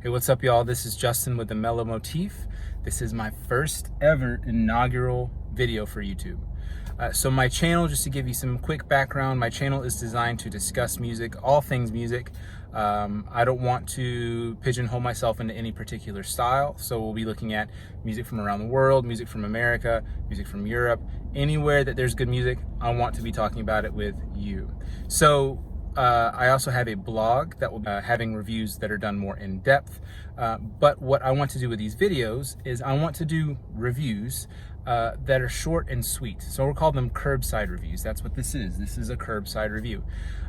Hey, what's up, y'all? This is Justin with the Mellow Motif. This is my first ever inaugural video for YouTube. So my channel, just to give you some quick background, my channel is designed to discuss music, all things music. I don't want to pigeonhole myself into any particular style, so we'll be looking at music from around the world, music from America, music from Europe. Anywhere that there's good music, I want to be talking about it with you. So I also have a blog that will be having reviews that are done more in depth. But what I want to do with these videos is I want to do reviews that are short and sweet. So we'll call them curbside reviews. That's what this is. This is a curbside review.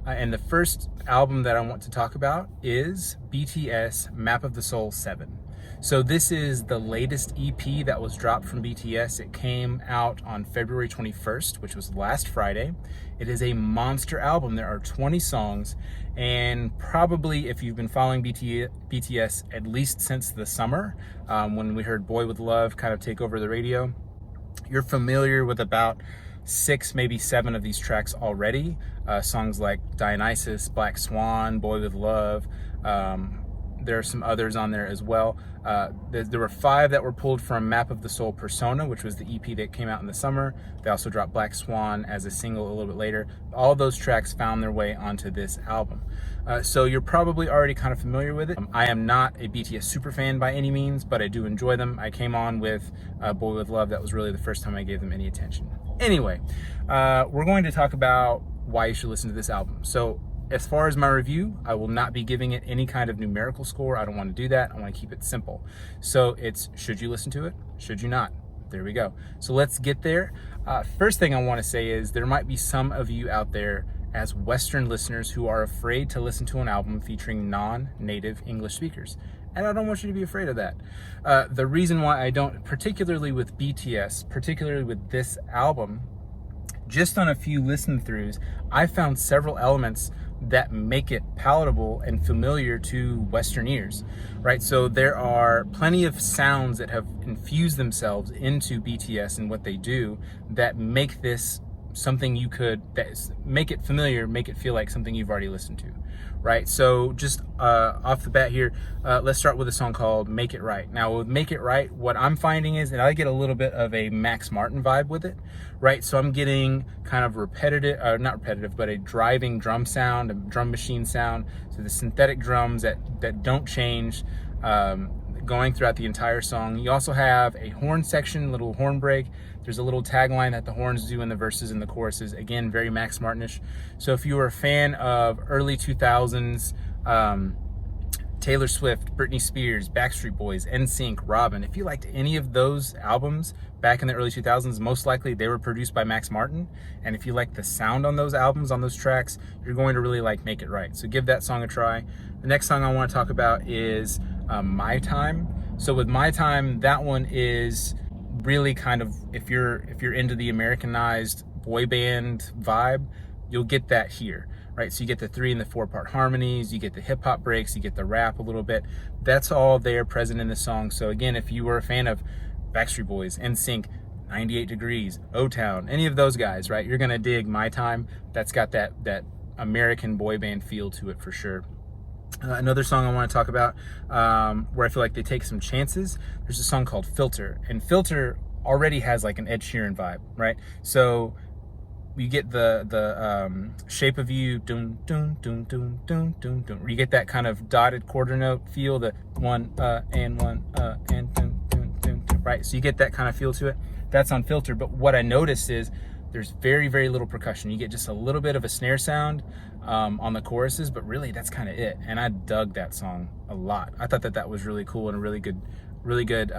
And the first album that I want to talk about is BTS Map of the Soul 7. So this is the latest EP that was dropped from BTS. It came out on February 21st, which was last Friday. It is a monster album. There are 20 songs, and probably if you've been following BTS at least since the summer, when we heard Boy With Love kind of take over the radio, you're familiar with about 6, maybe 7 of these tracks already. Songs like Dionysus, Black Swan, Boy With Love. There are some others on there as well. There were 5 that were pulled from Map of the Soul Persona, which was the EP that came out in the summer. They also dropped Black Swan as a single a little bit later. All those tracks found their way onto this album. So you're probably already kind of familiar with it. I am not a BTS superfan by any means, but I do enjoy them. I came on with Boy With Love. That was really the first time I gave them any attention. Anyway, we're going to talk about why you should listen to this album. So as far as my review, I will not be giving it any kind of numerical score. I don't want to do that. I want to keep it simple. So it's, should you listen to it? Should you not? There we go. So let's get there. First thing I want to say is there might be some of you out there as Western listeners who are afraid to listen to an album featuring non-native English speakers. And I don't want you to be afraid of that. The reason why I don't, particularly with BTS, particularly with this album, just on a few listen throughs, I found several elements that make it palatable and familiar to Western ears, right? So there are plenty of sounds that have infused themselves into BTS and what they do that make this something you could, make it familiar, make it feel like something you've already listened to, right? So just off the bat here, let's start with a song called Make It Right. Now with Make It Right, what I'm finding is that I get a little bit of a Max Martin vibe with it, right? So I'm getting kind of repetitive, not repetitive, but a driving drum sound, a drum machine sound. So the synthetic drums that don't change, going throughout the entire song. You also have a horn section, little horn break. There's a little tagline that the horns do in the verses and the choruses. Again, very Max Martinish. So if you were a fan of early 2000s, Taylor Swift, Britney Spears, Backstreet Boys, NSYNC, Robin, if you liked any of those albums back in the early 2000s, most likely they were produced by Max Martin. And if you like the sound on those albums, on those tracks, you're going to really like Make It Right. So give that song a try. The next song I want to talk about is My Time. So with My Time, that one is really kind of, if you're into the Americanized boy band vibe, you'll get that here, right? So you get the 3 and the 4 part harmonies, you get the hip hop breaks, you get the rap a little bit. That's all there present in the song. So again, if you were a fan of Backstreet Boys, NSYNC, 98 Degrees, O-Town, any of those guys, right? You're gonna dig My Time. That's got that American boy band feel to it for sure. Another song I want to talk about where I feel like they take some chances, there's a song called Filter, and Filter already has like an Ed Sheeran vibe, right? So you get the Shape of You, dun dun dun dun dun dun dun, where you get that kind of dotted quarter note feel, the one and one and dun dun dun dun, right? So you get that kind of feel to it. That's on Filter. But what I noticed is there's very, very little percussion. You get just a little bit of a snare sound on the choruses, but really that's kind of it. And I dug that song a lot. I thought that was really cool and a really good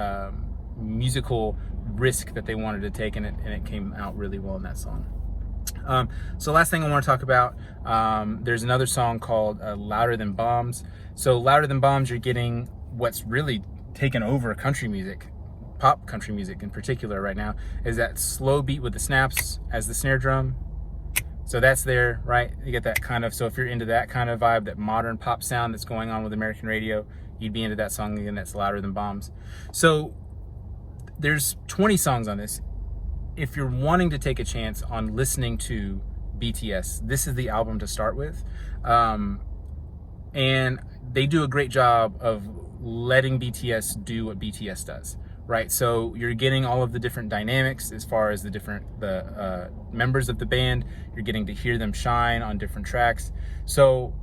musical risk that they wanted to take, and it came out really well in that song. So last thing I want to talk about, there's another song called Louder Than Bombs. So Louder Than Bombs, you're getting what's really taken over country music, pop country music in particular right now, is that slow beat with the snaps as the snare drum. So that's there, right? You get that kind of, so if you're into that kind of vibe, that modern pop sound that's going on with American radio, you'd be into that song again. That's Louder Than Bombs. So there's 20 songs on this. If you're wanting to take a chance on listening to BTS, this is the album to start with. And they do a great job of letting BTS do what BTS does, right? So you're getting all of the different dynamics as far as the members of the band. You're getting to hear them shine on different tracks. So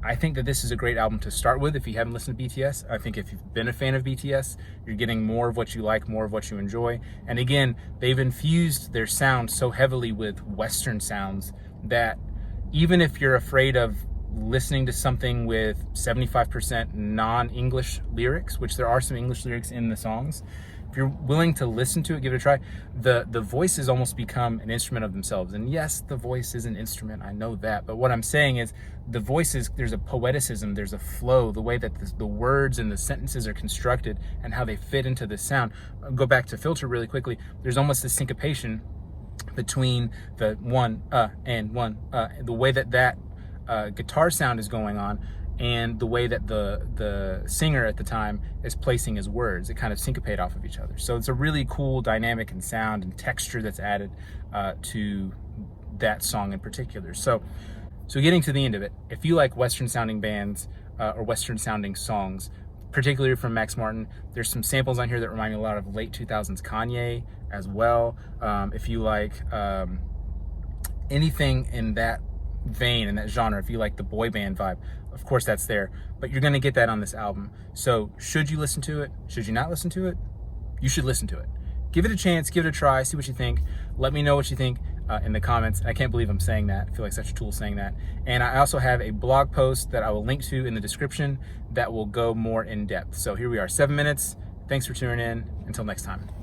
I think that this is a great album to start with if you haven't listened to BTS. I think if you've been a fan of BTS, you're getting more of what you like, more of what you enjoy. And again, they've infused their sound so heavily with Western sounds that even if you're afraid of listening to something with 75% non-English lyrics, which there are some English lyrics in the songs, if you're willing to listen to it, give it a try, the voices almost become an instrument of themselves. And yes, the voice is an instrument, I know that, but what I'm saying is the voices, there's a poeticism, there's a flow, the way that the words and the sentences are constructed and how they fit into the sound. I'll go back to Filter really quickly. There's almost this syncopation between the one and one, the way that guitar sound is going on and the way that the singer at the time is placing his words. It kind of syncopate off of each other. So it's a really cool dynamic and sound and texture that's added to that song in particular. So getting to the end of it, if you like Western sounding bands or Western sounding songs, particularly from Max Martin, there's some samples on here that remind me a lot of late 2000s Kanye as well. If you like anything in that vein, in that genre, if you like the boy band vibe, of course that's there, but you're gonna get that on this album. So should you listen to it? Should you not listen to it? You should listen to it. Give it a chance, give it a try, see what you think. Let me know what you think in the comments. I can't believe I'm saying that. I feel like such a tool saying that. And I also have a blog post that I will link to in the description that will go more in depth. So here we are, 7 minutes. Thanks for tuning in. Until next time.